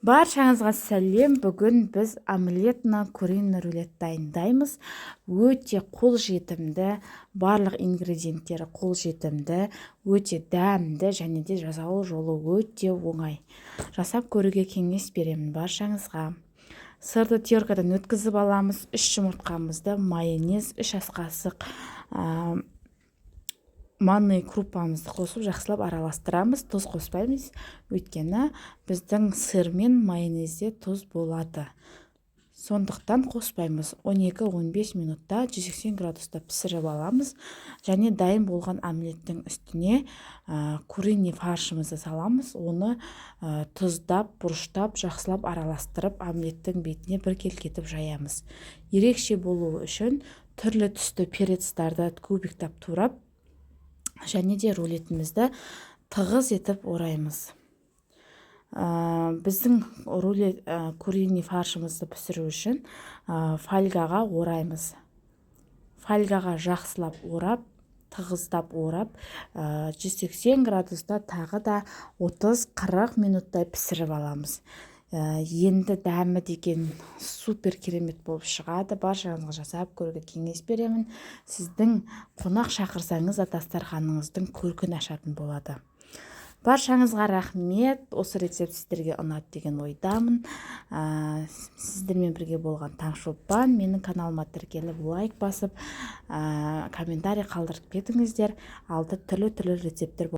Баршаңызға сәлем. Бүгін біз омлет на куриный рулет дайындаймыз. Өте қолжетімді, барлық ингредиенттері қолжетімді, өте дәмді және де жасалу жолы өте оңай. Жасап көруге кеңес беремін баршаңызға. Сырды теркадан өткізіп аламыз. 3 жұмыртқамызды, майонез, 3 ас қасық манный крупамызды қосып жақсылап араластырамыз. Тұз қоспаймыз, өйткені біздің сыр мен майонезде тұз болады. Сондықтан қоспаймыз. 12-15 минутта 180 градуста пісіріп аламыз. Және дайын болған омлеттің үстіне куриный фаршымызды саламыз. Оны тұздап, бұрыштап, жақсылап араластырып, омлеттің бетіне бір келкетіп жаямыз. Ерекше болуы үшін түрлі түсті перецтарды кубиктап турап, және де рулетімізді тығыз етіп ораймыз. Біздің куриный фаршымызды пісіру үшін фольгаға ораймыз. Фольгаға жақсылап орап, тығыздап орап, 180 градуста тағы да 30-40 минуттай пісіріп аламыз. Енді дәмі деген супер керемет болып шығады. Баршаңызға жасап көруге кеңес беремін. Сіздің қонақ шақырсаңыз дастарханыңыздың көркін ашатын болады. Баршаңызға рахмет. Осы рецепт сіздерге ұнады деген ойдамын. Сіздермен бірге болған Таңшолпан. Менің каналыма тіркеліп, лайк басып, комментарий қалдырып кетіңіздер. Алда түрлі рецепттер